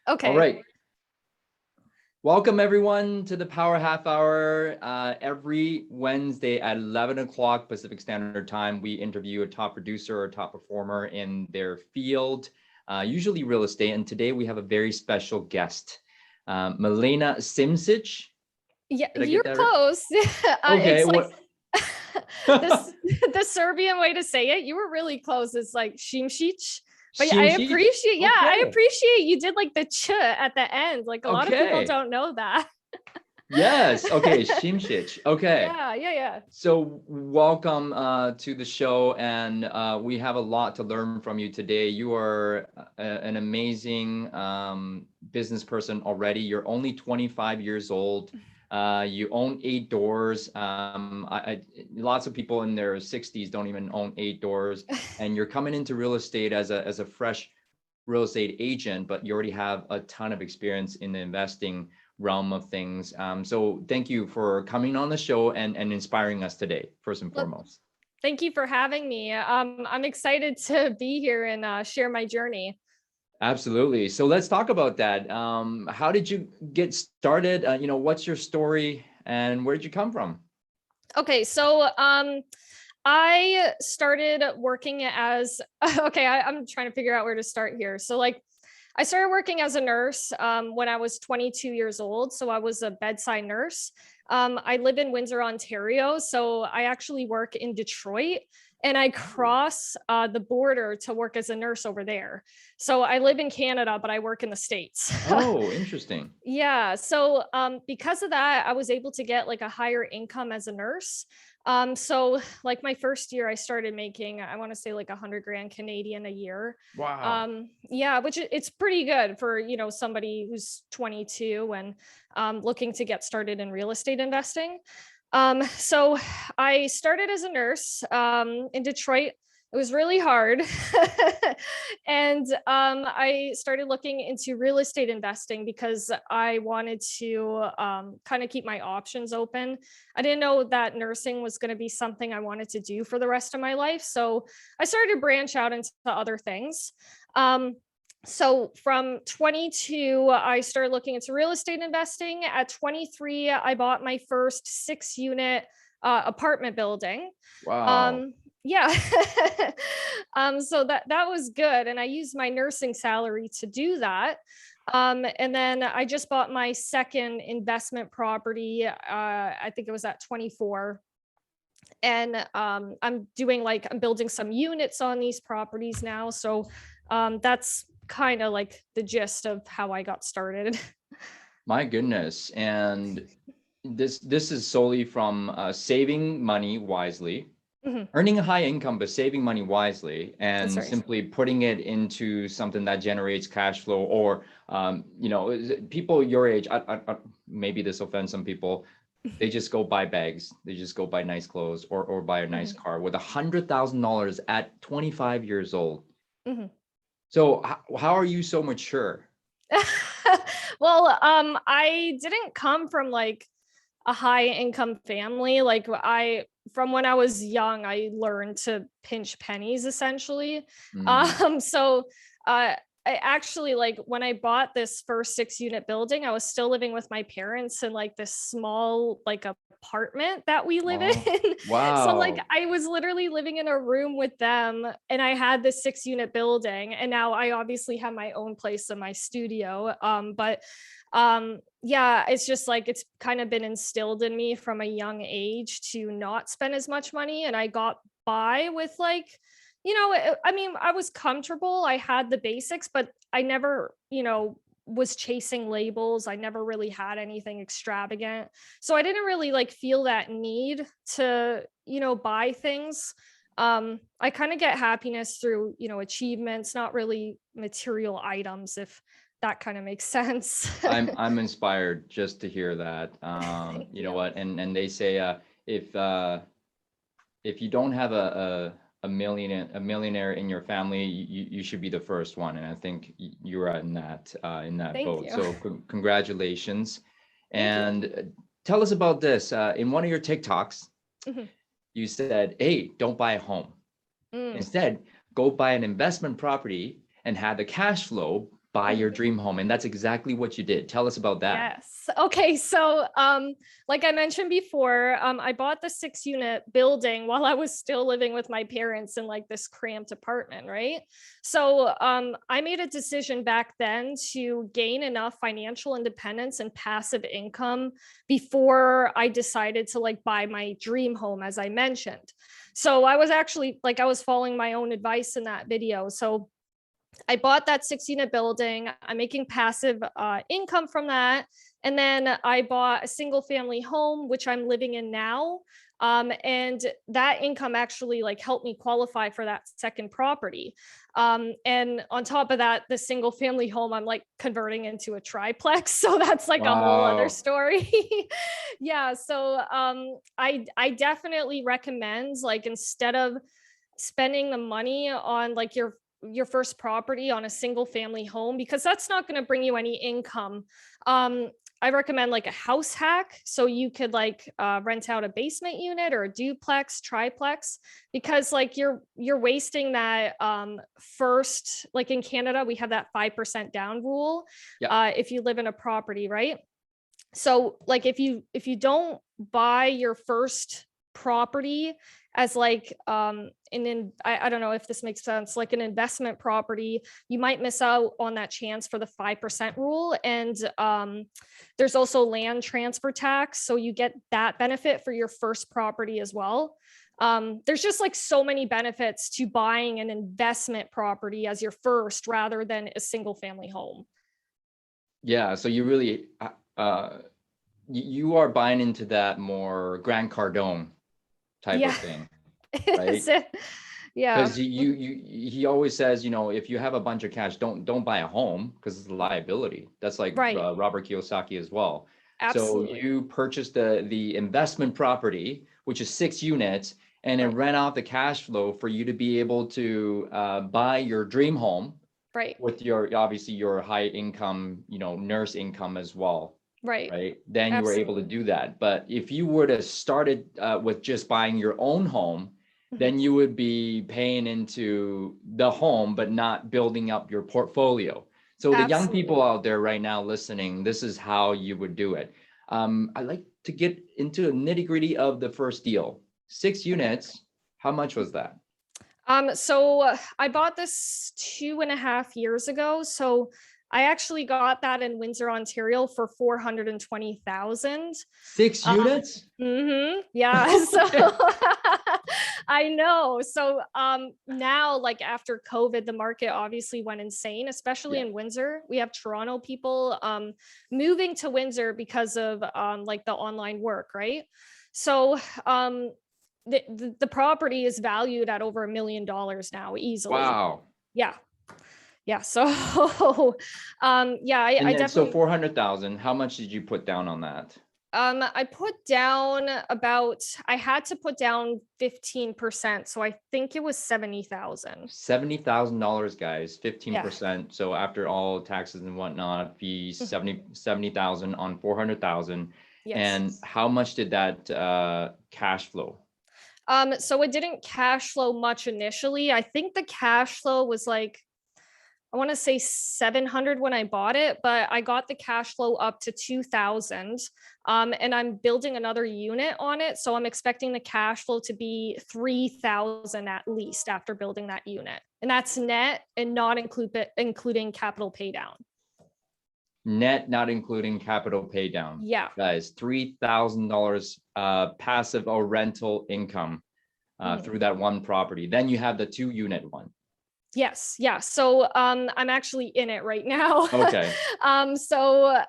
Okay. All right. Welcome everyone to the Power Half Hour. Every Wednesday at 11 o'clock Pacific Standard Time, we interview a top producer or top performer in their field, usually real estate. And today we have a very special guest, Milena Simsic. Yeah, Did I get you're that right? close. Okay, It's like what? the Serbian way to say it. You were really close. It's like Simsic. But yeah, Simsic? I Okay. appreciate you did like the ch at the end. Like a lot of people Okay. don't know that. Yes. Okay. Simsic. Okay. Yeah. So welcome to the show, and we have a lot to learn from you today. You are an amazing business person already. You're only 25 years old. You own 8 doors. Lots of people in their 60s don't even own 8 doors, and you're coming into real estate as a fresh real estate agent, but you already have a ton of experience in the investing realm of things. So thank you for coming on the show and inspiring us today, first and Well, foremost. thank you for having me. I'm excited to be here and share my journey. Absolutely. So let's talk about that. How did you get started? What's your story and where did you come from? Okay, so I started working as I'm trying to figure out where to start here. So like I started working as a nurse when I was 22 years old. So I was a bedside nurse. I live in Windsor, Ontario. So I actually work in Detroit and I cross the border to work as a nurse over there. So I live in Canada, but I work in the States. Oh, interesting. Yeah. So because of that, I was able to get like a higher income as a nurse. So like my first year, I started making, I want to say like 100 grand Canadian a year. Wow. Yeah, which it's pretty good for, somebody who's 22 and looking to get started in real estate investing. So I started as a nurse in Detroit. It was really hard. And I started looking into real estate investing because I wanted to kind of keep my options open. I didn't know that nursing was going to be something I wanted to do for the rest of my life. So I started to branch out into other things. So from 22, I started looking into real estate investing. At 23, I bought my first 6-unit apartment building. Wow. Yeah. So that was good. And I used my nursing salary to do that. And then I just bought my second investment property. I think it was at 24. And I'm building some units on these properties now. So that's kind of like the gist of how I got started. My goodness. And this is solely from saving money wisely, Mhm. earning a high income, but saving money wisely That's and right. simply putting it into something that generates cash flow. Or, people your age, maybe this offends some people. They just go buy bags. They just go buy nice clothes or buy a nice Mhm. car with $100,000 at 25 years old. Mhm. So how are you so mature? Well, I didn't come from like a high income family. Like from when I was young, I learned to pinch pennies essentially. Mm. So uh, I actually like when I bought this first 6-unit building, I was still living with my parents in like this small like apartment that we live Oh, in. So like wow. I was literally living in a room with them and I had this 6-unit building and now I obviously have my own place in my studio. But yeah, it's just like it's kind of been instilled in me from a young age to not spend as much money, and I got by with like, I mean, I was comfortable, I had the basics, but I never, was chasing labels. I never really had anything extravagant, so I didn't really like feel that need to, buy things. I kind of get happiness through, achievements, not really material items, if that kind of makes sense. I'm inspired just to hear that. Thank You know you. what? And they say if if you don't have a millionaire in your family, you should be the first one. And I think you're in that Thank boat. you. So congratulations. Thank you. And tell us about this. In one of your TikToks, Mhm. you said, "Hey, don't buy a home. Mm. Instead, go buy an investment property and have the cash flow buy your dream home. And that's exactly what you did. Tell us about that. Yes. Okay. So, like I mentioned before, I bought the 6-unit building while I was still living with my parents in like this cramped apartment, right? So, I made a decision back then to gain enough financial independence and passive income before I decided to like buy my dream home, as I mentioned. So I was actually like, I was following my own advice in that video. So I bought that 6-unit building. I'm making passive income from that. And then I bought a single family home, which I'm living in now. And that income actually like helped me qualify for that second property. And on top of that, the single family home, I'm like converting into a triplex. So that's like a whole other Wow. story. Yeah. So I definitely recommend like instead of spending the money on like your first property on a single family home because that's not going to bring you any income. I recommend like a house hack. So you could like rent out a basement unit or a duplex, triplex, because like you're wasting that first, like in Canada, we have that 5% down rule if you live in a property, right? So like if you don't buy your first property as like I don't know if this makes sense, like an investment property, you might miss out on that chance for the 5% rule. And there's also land transfer tax, so you get that benefit for your first property as well. There's just like so many benefits to buying an investment property as your first rather than a single family home. Yeah, so you really you are buying into that more Grant Cardone type of thing, right? Yeah. Because he always says, you know, if you have a bunch of cash, don't buy a home because it's a liability. That's like Right. Robert Kiyosaki as well. Absolutely. So you purchased the investment property, which is 6 units, and it ran out the cash flow for you to be able to buy your dream home. Right. With your obviously your high income, you know, nurse income as well. Right. Then you were able to do that. But if you were to start it with just buying your own home, then you would be paying into the home, but not building up your portfolio. So the young people out there right now listening, this is how you would do it. I'd like to get into the nitty gritty of the first deal. 6 units. How much was that? So I bought this 2.5 years ago. So I actually got that in Windsor, Ontario for 420,000. 6 units? Yeah. So I know. So now like after COVID, the market obviously went insane, especially in Windsor. We have Toronto people moving to Windsor because of like the online work, right? So the property is valued at over $1 million now easily. Wow. Yeah. So yeah, I And then, so definitely 400,000, how much did you put down on that? I put down I had to put down 15%. So I think it was 70,000. $70,000, guys, 15%. So after all taxes and whatnot, fees, 70,000 on 400,000. Yes. And how much did that cash flow? So it didn't cash flow much initially. I think the cash flow was like, I want to say 700 when I bought it, but I got the cash flow up to 2,000. And I'm building another unit on it. So I'm expecting the cash flow to be 3,000 at least after building that unit. And that's net and not including capital pay down. Net, not including capital pay down. Yeah. Guys, $3,000 passive or rental income through that one property. Then you have the 2-unit one. Yes. Yeah. So I'm actually in it right now. Okay. So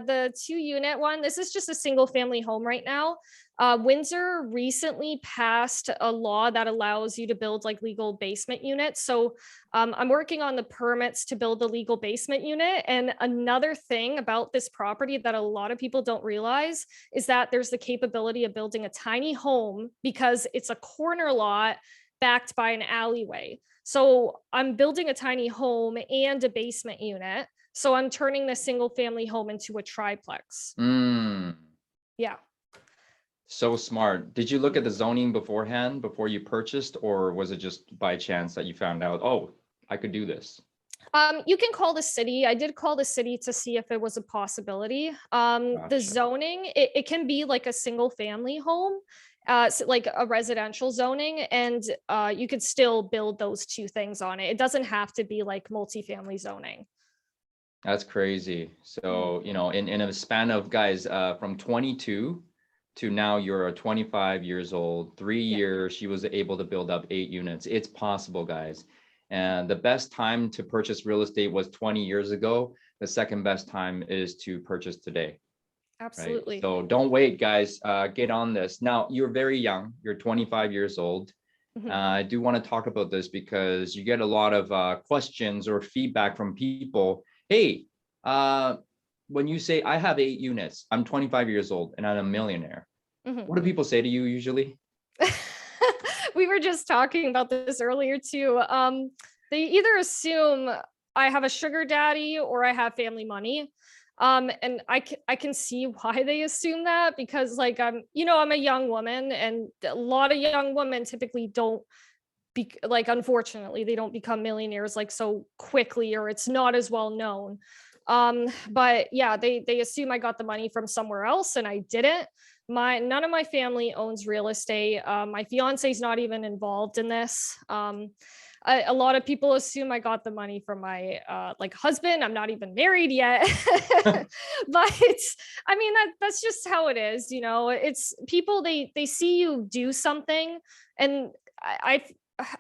the 2-unit one, this is just a single family home right now. Windsor recently passed a law that allows you to build like legal basement units. So I'm working on the permits to build the legal basement unit. And another thing about this property that a lot of people don't realize is that there's the capability of building a tiny home because it's a corner lot backed by an alleyway. So I'm building a tiny home and a basement unit. So I'm turning the single family home into a triplex. Yeah. So smart. Did you look at the zoning beforehand before you purchased, or was it just by chance that you found out, oh, I could do this? You can call the city. I did call the city to see if it was a possibility. The Gotcha. zoning, it can be like a single family home, like a residential zoning, and you could still build those two things on it. It doesn't have to be like multifamily zoning. That's crazy. Mhm. So, in a span of guys, from 22 to now you're 25 years old, three Yeah. years, she was able to build up 8 units. It's possible, guys. And the best time to purchase real estate was 20 years ago. The second best time is to purchase today, right? Absolutely. So don't wait, guys. Get on this. Now, you're very young. You're 25 years old. Mhm. I do want to talk about this because you get a lot of questions or feedback from people. Hey, uh, when you say I have 8 units, I'm 25 years old and I'm a millionaire. Mhm. What do people say to you usually? We were just talking about this earlier too. They either assume I have a sugar daddy or I have family money. And I can see why they assume that, because like I'm a young woman, and a lot of young women typically don't like, unfortunately, they don't become millionaires like so quickly, or it's not as well known. But yeah, they assume I got the money from somewhere else, and I didn't. None of my family owns real estate. My fiance's not even involved in this. A lot of people assume I got the money from my like husband. I'm not even married yet. But I mean, that's just how it is, it's people, they see you do something, and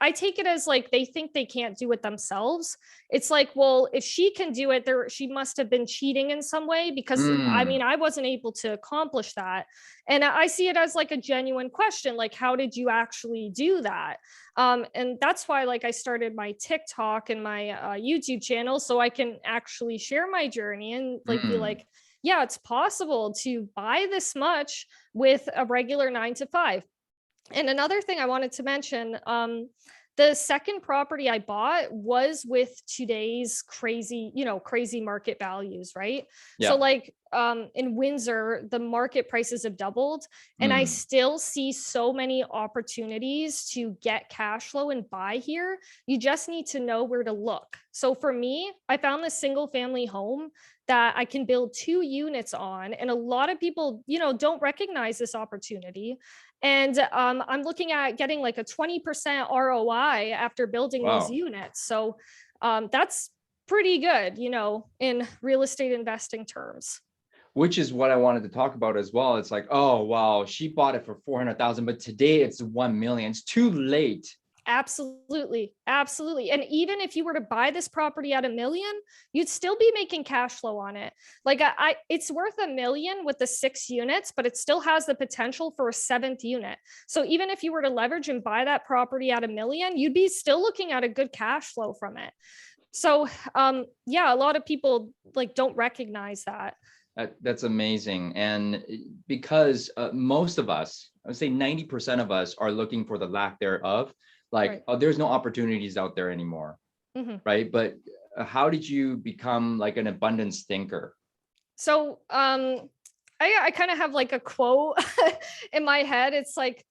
I take it as like they think they can't do it themselves. It's like, well, if she can do it, she must have been cheating in some way, because I Mm, mean, I wasn't able to accomplish that. And I see it as like a genuine question, like, how did you actually do that? And that's why, like, I started my TikTok and my YouTube channel, so I can actually share my journey and like be mm. like, yeah, it's possible to buy this much with a regular 9 to 5. And another thing I wanted to mention, the second property I bought was with today's crazy market values, right? So Yeah. like in Windsor, the market prices have doubled, and I Mm, still see so many opportunities to get cash flow and buy here. You just need to know where to look. So for me, I found this single family home that I can build 2 units on, and a lot of people, don't recognize this opportunity. And I'm looking at getting like a 20% ROI after building these wow. units. So that's pretty good, in real estate investing terms. Which is what I wanted to talk about as well. It's like, oh wow, she bought it for 400,000, but today it's 1 million. It's too late. Absolutely. Absolutely. And even if you were to buy this property at 1 million, you'd still be making cash flow on it. Like it's worth 1 million with the 6 units, but it still has the potential for a seventh unit. So even if you were to leverage and buy that property at 1 million, you'd be still looking at a good cash flow from it. So yeah, a lot of people like don't recognize that. That's amazing. And because most of us, I would say 90% of us are looking for the lack thereof. Like, Right. oh, there's no opportunities out there anymore, Mhm. right? But how did you become like an abundance thinker? So I kind of have like a quote in my head. It's like,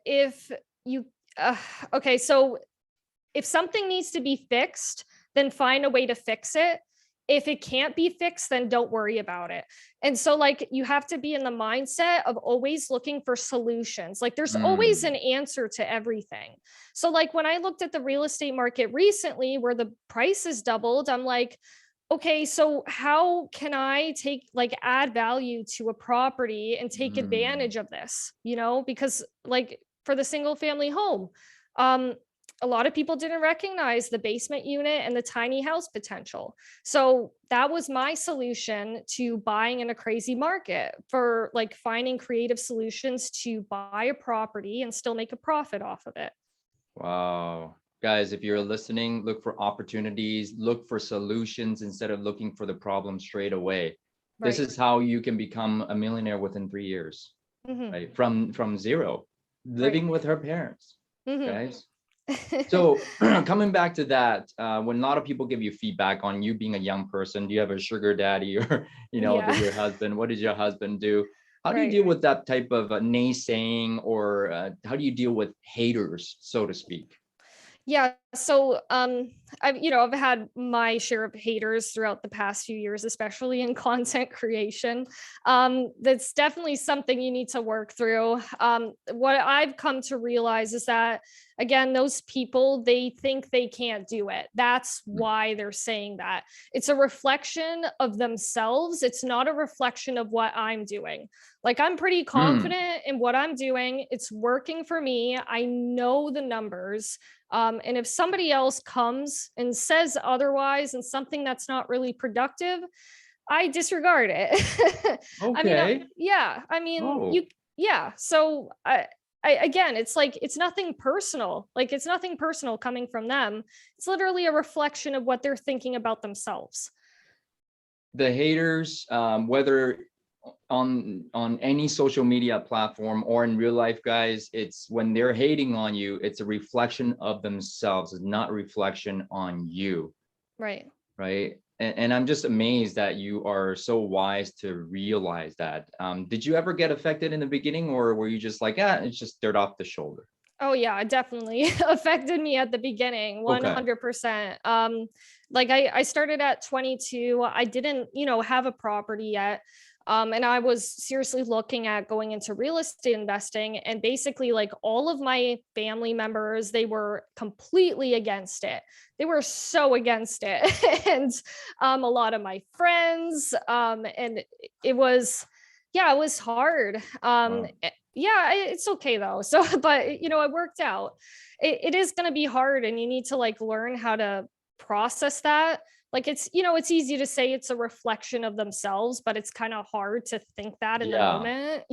if you okay, so if something needs to be fixed, then find a way to fix it. If it can't be fixed, then don't worry about it. And so, like, you have to be in the mindset of always looking for solutions. Like, there's always Mm, an answer to everything. So, like, when I looked at the real estate market recently where the prices doubled, I'm like, okay, so how can I add value to a property and take mm. advantage of this? Because like for the single family home, um, a lot of people didn't recognize the basement unit and the tiny house potential. So that was my solution to buying in a crazy market, for like finding creative solutions to buy a property and still make a profit off of it. Wow. Guys, if you're listening, look for opportunities, look for solutions instead of looking for the problem straight away. This Right. is how you can become a millionaire within 3 years, Hmm. right? From zero, Right. living with her parents, Hmm. guys. So coming back to that, when a lot of people give you feedback on you being a young person, do you have a sugar daddy or, Yeah. your husband, what does your husband do? How do you Right. deal with that type of naysaying or how do you deal with haters, so to speak? Yeah. So, I've had my share of haters throughout the past few years, especially in content creation. That's definitely something you need to work through. What I've come to realize is that, again, those people, they think they can't do it. That's why they're saying that. It's a reflection of themselves. It's not a reflection of what I'm doing. Like, I'm pretty Mm, confident in what I'm doing. It's working for me. I know the numbers. And if somebody else comes and says otherwise and something that's not really productive, I disregard it. okay. Yeah, Oh, yeah. So again, it's like, it's nothing personal. Like, it's nothing personal coming from them. It's literally a reflection of what they're thinking about themselves. the haters, whether on any social media platform or in real life, guys, it's when they're hating on you, it's a reflection of themselves. It's not a reflection on you, Right. right? And I'm just amazed that you are so wise to realize that. Did you ever get affected in the beginning, or were you just like, ah, it's just dirt off the shoulder? Oh yeah, it definitely affected me at the beginning, Okay. 100%. Like I started at 22. I didn't, have a property yet. And I was seriously looking at going into real estate investing. And basically, like, all of my family members, they were completely against it. They were so against it. And a lot of my friends, and it was, yeah, it was hard. Wow. Yeah, it's okay though. So, but it worked out. It is going to be hard, and you need to, like, learn how to process that. Like, it's easy to say it's a reflection of themselves, but it's kind of hard to think that in the Yeah. moment.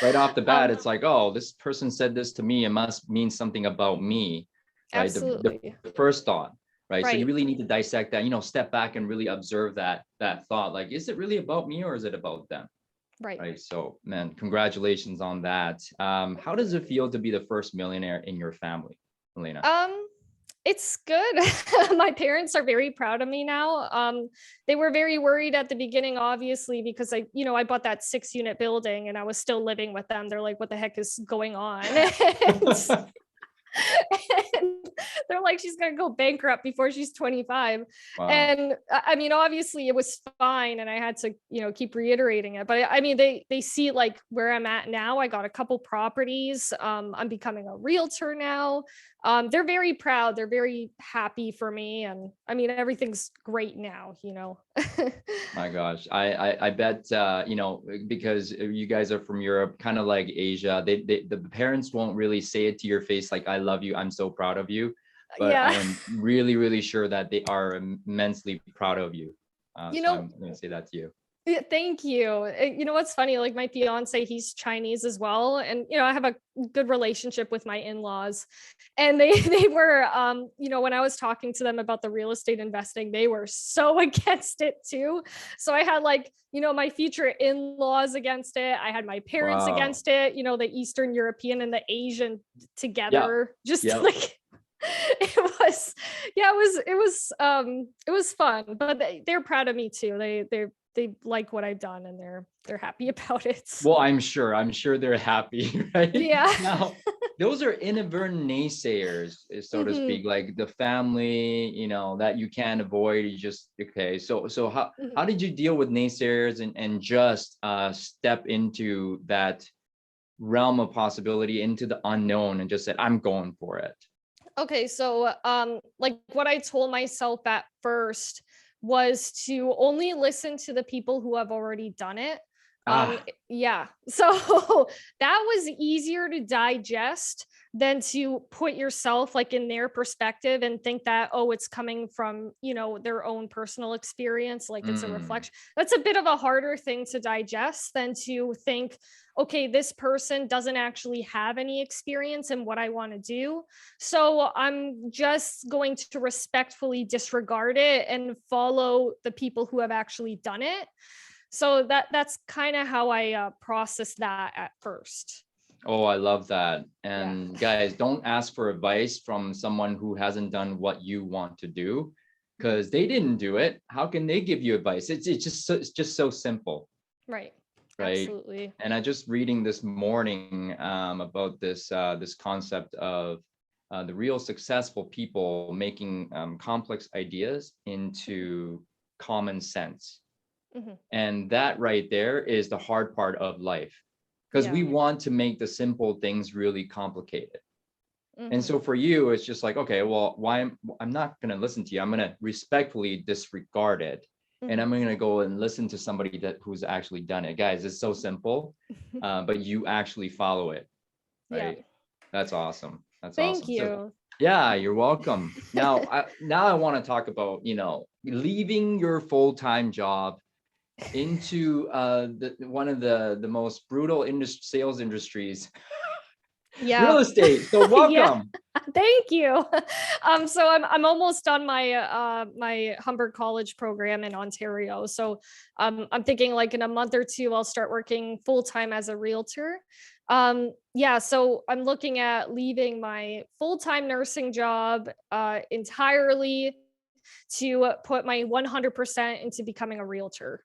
Right off the bat, um, it's like, oh, this person said this to me. It must mean something about me, right? Absolutely. The first thought, right? So you Right. really need to dissect that, step back and really observe that thought. Like, is it really about me or is it about them? Right. Right. So, man, congratulations on that. How does it feel to be the first millionaire in your family, Milena? Um, it's good. My parents are very proud of me now. They were very worried at the beginning, obviously, because I bought that 6 unit building and I was still living with them. They're like, what the heck is going on? And they're like, she's gonna go bankrupt before she's 25. Wow. And obviously it was fine, and I had to, keep reiterating it. But they see, like, where I'm at now. I got a couple properties. I'm becoming a realtor now. They're very proud. They're very happy for me, and everything's great now. My gosh, I bet because you guys are from Europe, kind of like Asia. The parents won't really say it to your face like "I love you," "I'm so proud of you," but I Yeah. am really really sure that they are immensely proud of you. You So know, I'm going to say that to you. Yeah, thank you. You know what's funny? Like, my fiance, he's Chinese as well, and I have a good relationship with my in-laws, and they they were, when I was talking to them about the real estate investing, they were so against it too. So I had, like, my future in-laws against it. I had my parents Wow. against it. The Eastern European and the Asian Yeah. together, just Yeah. like. It was, yeah, it was fun, but they're proud of me too. They like what I've done, and they're happy about it. Well, I'm sure they're happy, right? Yeah. Now, those are inadvertent naysayers, so to Hmm. speak, like the family, that you can't avoid. You just okay. So how Hmm. did you deal with naysayers and just step into that realm of possibility, into the unknown, and just said, I'm going for it. Okay, so like, what I told myself at first was to only listen to the people who have already done it. Ah, Yeah. So that was easier to digest than to put yourself, like, in their perspective and think that, oh, it's coming from, their own personal experience, like it's a mm, reflection. That's a bit of a harder thing to digest than to think, okay, this person doesn't actually have any experience in what I want to do. So I'm just going to respectfully disregard it and follow the people who have actually done it. So that's kind of how I process that at first. oh, I love that. Yeah. And guys, don't ask for advice from someone who hasn't done what you want to do, because they didn't do it. How can they give you advice? It's just so simple, Right. right? Absolutely. And I just reading this morning about this concept of the real successful people making complex ideas into common sense. And that right there is the hard part of life, because we want to make the simple things really complicated. And so for you, it's just like, okay, well, I'm not going to listen to you. I'm going to respectfully disregard it. And I'm going to go and listen to somebody who's actually done it. Guys, it's so simple, but you actually follow it, right? Yeah. That's awesome. That's Thank awesome. you. So, yeah, you're welcome. Now, I want to talk about, leaving your full-time job into one of the most brutal sales industries, real estate. So welcome. Thank you. So I'm almost done my my Humber College program in Ontario. So I'm thinking like in a month or two I'll start working full time as a realtor. So I'm looking at leaving my full time nursing job entirely to put my 100% into becoming a realtor.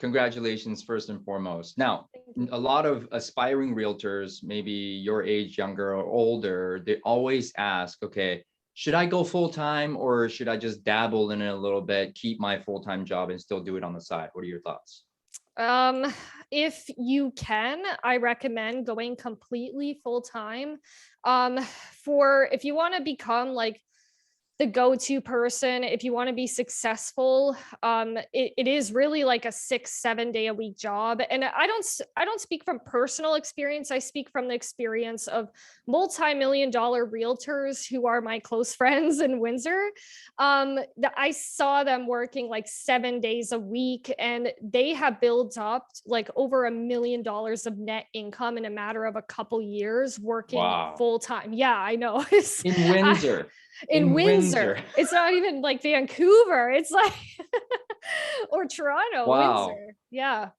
Congratulations, first and foremost. Now, a lot of aspiring realtors, maybe your age, younger or older, they always ask, okay, should I go full time or should I just dabble in it a little bit, keep my full-time job and still do it on the side? What are your thoughts? If you can, I recommend going completely full time. For if you want to become like the go-to person, if you want to be successful, it is really like a 6-7 day a week job. And I don't speak from personal experience. I speak from the experience of multi-million-dollar realtors who are my close friends in Windsor. I saw them working like 7 days a week, and they have built up like over $1 million of net income in a matter of a couple years working full time. Yeah, I know. In Windsor. In Windsor. It's not even like Vancouver. It's like or Toronto, Windsor. Yeah.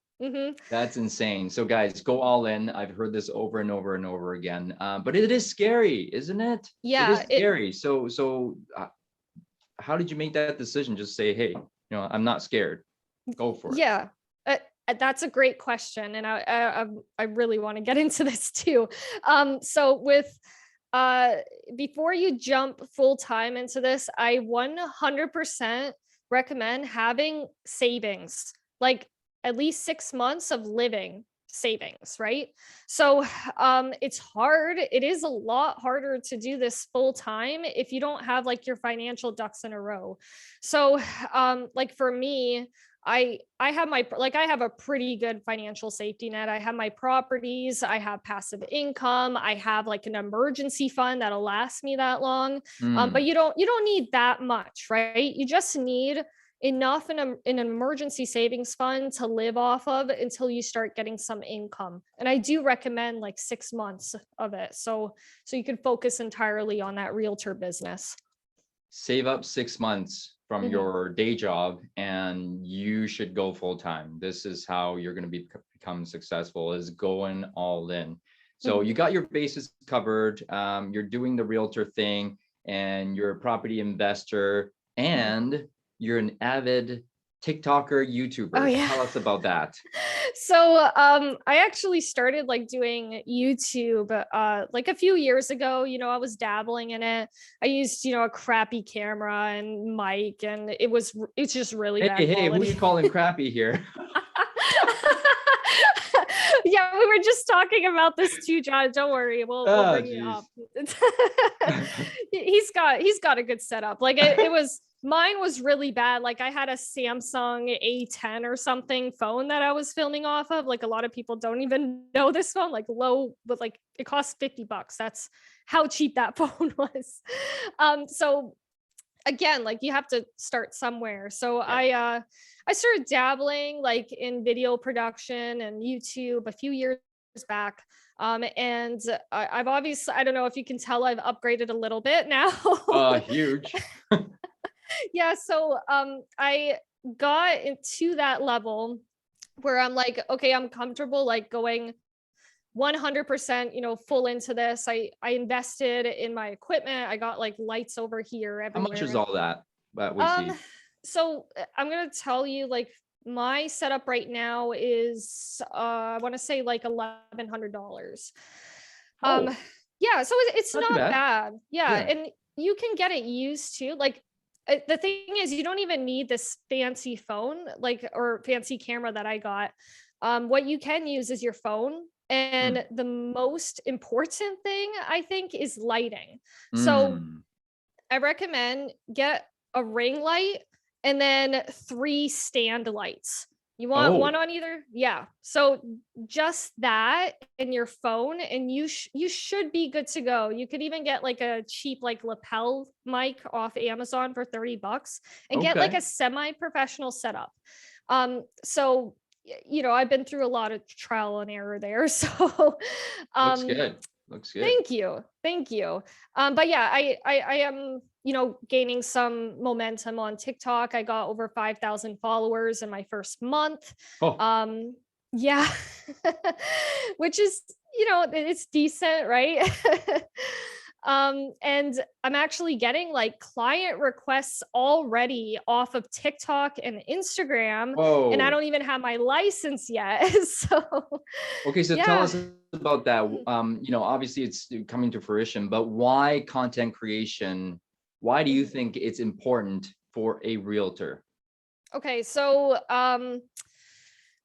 That's insane. So guys, go all in. I've heard this over and over and over again. But it is scary, isn't it? Yeah. It is scary. So how did you make that decision? Just say, hey, I'm not scared. Go for it. Yeah. That's a great question. And I really want to get into this too. So with before you jump full time into this, I 100% recommend having savings, like at least 6 months of living savings, right? So it's hard. It is a lot harder to do this full time if you don't have like your financial ducks in a row. So like for me, I have I have a pretty good financial safety net. I have my properties, I have passive income, I have like an emergency fund that'll last me that long. But you don't need that much, right? You just need enough in an emergency savings fund to live off of until you start getting some income. And I do recommend like 6 months of it. So you can focus entirely on that realtor business. Save up 6 months from your day job and you should go full time. This is how you're going to become successful, is going all in. So you got your bases covered. You're doing the realtor thing and you're a property investor and you're an avid TikToker, YouTuber. Oh, yeah. Tell us about that. So I actually started like doing YouTube like a few years ago. I was dabbling in it. I used, a crappy camera and mic, and it's just really bad quality. Hey, who are you calling crappy here? Yeah, we were just talking about this too, John. Don't worry, we'll bring it up. He's got a good setup. Like mine was really bad. Like I had a Samsung A10 or something phone that I was filming off of. Like a lot of people don't even know this phone, like low, but like it costs $50. That's how cheap that phone was. So again, like you have to start somewhere. So I started dabbling like in video production and YouTube a few years back. And I've obviously, I don't know if you can tell, I've upgraded a little bit now. Huge. Yeah. So I got into that level where I'm like, okay, I'm comfortable like going 100%, full into this. I invested in my equipment. I got like lights over here everywhere. How much is all that we see? So I'm gonna tell you, like my setup right now is I want to say like $1,100. Yeah, so it's Not too not bad. bad. Yeah, Yeah. and you can get it used to. Like the thing is, you don't even need this fancy phone, like or fancy camera that I got. What you can use is your phone. Mm. And the most important thing I think is lighting. So Mm. I recommend get a ring light and then 3 stand lights. You want one Oh, on either? Yeah. So just that in your phone and you should be good to go. You could even get like a cheap like lapel mic off Amazon for 30 bucks and get like okay. a semi-professional setup. So I've been through a lot of trial and error there. So Looks um good. Looks good. Thank you. Thank you. But yeah, I am, gaining some momentum on TikTok. I got over 5,000 followers in my first month. Oh, Um, yeah, which is, it's decent, right? And I'm actually getting like client requests already off of TikTok and Instagram, and I whoa. don't even have my license yet. So, Okay, so tell yeah. us about that. Mhm. Obviously it's coming to fruition, but why content creation? Why do you Mhm. think it's important for a realtor? Okay, so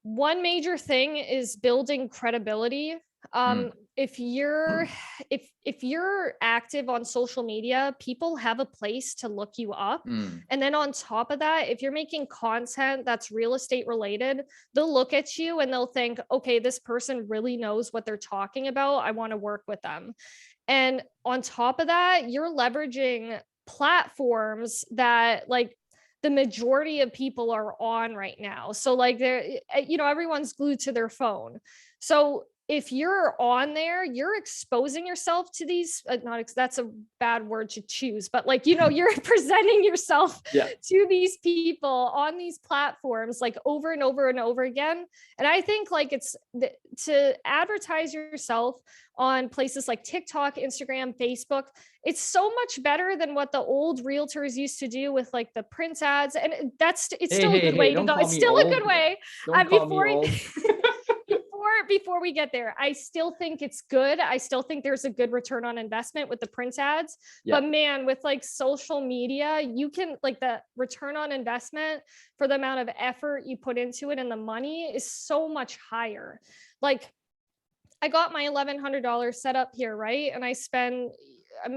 one major thing is building credibility. Mm. If you're if you're active on social media, people have a place to look you up. Mm. And then on top of that, if you're making content that's real estate related, they'll look at you and they'll think, okay, this person really knows what they're talking about. I want to work with them. And on top of that, you're leveraging platforms that like the majority of people are on right now. So like everyone's glued to their phone. So if you're on there, you're exposing yourself to these not that's a bad word to choose, but like you're presenting yourself Yeah. to these people on these platforms like over and over and over again. And I think like to advertise yourself on places like TikTok, Instagram, Facebook, it's so much better than what the old realtors used to do with like the print ads. And it's Hey, still a hey, good hey, way to don't go. call It's me still a old. good way. Don't call me Before old. before we get there, I still think it's good. I still think there's a good return on investment with the print ads. Yeah. But man, with like social media, you can like the return on investment for the amount of effort you put into it and the money is so much higher. Like I got my $1,100 set up here, right? And I spend,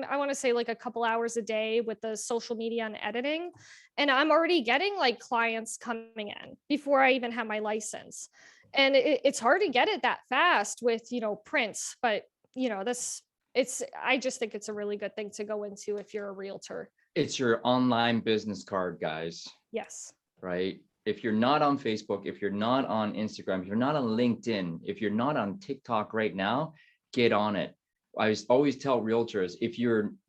I want to say like a couple hours a day with the social media and editing. And I'm already getting like clients coming in before I even have my license. And it's hard to get it that fast with, prints, but I just think it's a really good thing to go into if you're a realtor. It's your online business card, guys, Yes. right? If you're not on Facebook, if you're not on Instagram, if you're not on LinkedIn, if you're not on TikTok right now, get on it. I always tell realtors,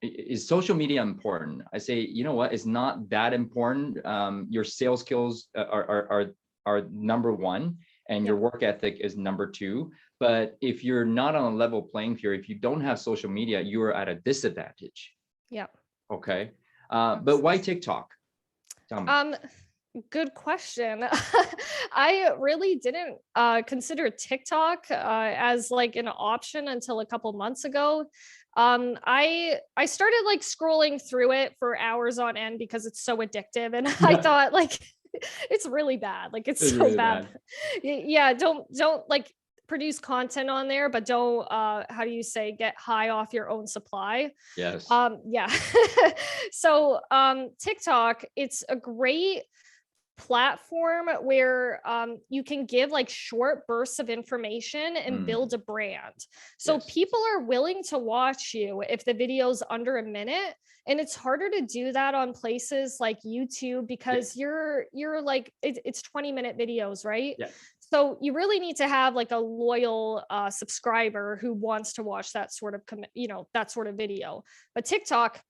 is social media important? I say, you know what, it's not that important. Your sales skills are number one, and your Yep. work ethic is number two. But if you're not on a level playing field, if you don't have social media, you are at a disadvantage. Yep. Okay. But why TikTok? Tell me. Um, Good question. I really didn't consider TikTok as like an option until a couple months ago. I started like scrolling through it for hours on end because it's so addictive, and I Yeah, thought like it's really bad. Like it's it's so really bad. bad. Yeah, don't like produce content on there, but don't how do you say get high off your own supply. Yes. Yeah. So TikTok, it's a great platform where you can give like short bursts of information and Mm, build a brand. So yes. people are willing to watch you if the video's under a minute. And it's harder to do that on places like YouTube Yeah. because you're like it's 20-minute videos, right? Yeah. So you really need to have like a loyal subscriber who wants to watch that sort of that sort of video. But TikTok,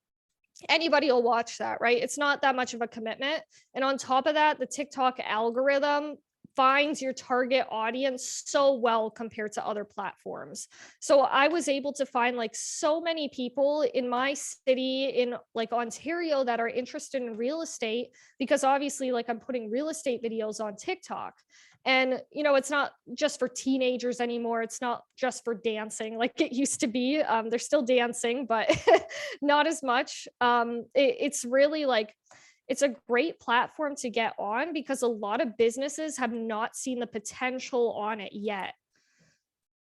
anybody will watch that, right? It's not that much of a commitment. And on top of that, the TikTok algorithm finds your target audience so well compared to other platforms. So I was able to find like so many people in my city in like Ontario that are interested in real estate, because obviously like I'm putting real estate videos on TikTok. And it's not just for teenagers anymore. It's not just for dancing like it used to be. They're still dancing, but not as much. It's really like it's a great platform to get on because a lot of businesses have not seen the potential on it yet.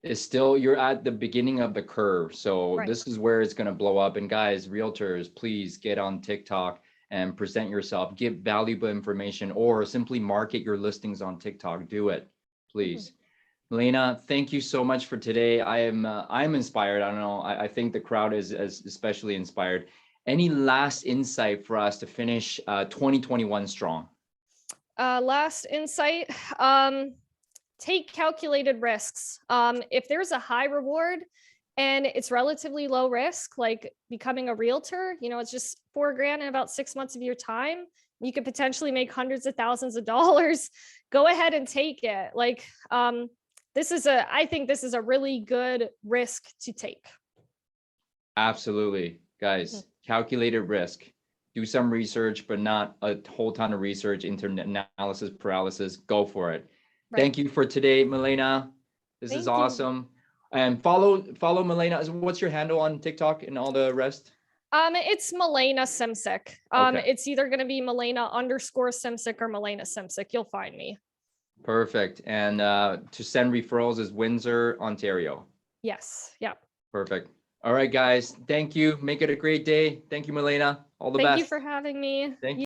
It's still, you're at the beginning of the curve. So Right. this is where it's going to blow up. And guys, realtors, please get on TikTok and present yourself, give valuable information, or simply market your listings on TikTok. Do it, please. Milena, thank you so much for today. I'm inspired. I don't know. I think the crowd is especially inspired. Any last insight for us to finish 2021 strong? Last insight, take calculated risks. If there's a high reward and it's relatively low risk, like becoming a realtor, it's just $4,000 in about 6 months of your time. You could potentially make hundreds of thousands of dollars. Go ahead and take it. Like, I think this is a really good risk to take. Absolutely, guys. Calculated risk. Do some research, but not a whole ton of research, internet analysis paralysis. Go for it. Right. Thank you for today, Milena. This is awesome. And follow Milena. What's your handle on TikTok and all the rest? It's Milena Simsic. Okay. It's either going to be Milena_Simsic or Milena Simsic. You'll find me. Perfect. And to send referrals is Windsor, Ontario. Yes. Yeah. Perfect. All right, guys. Thank you. Make it a great day. Thank you, Milena. All the best. Thank you for having me. Thank you.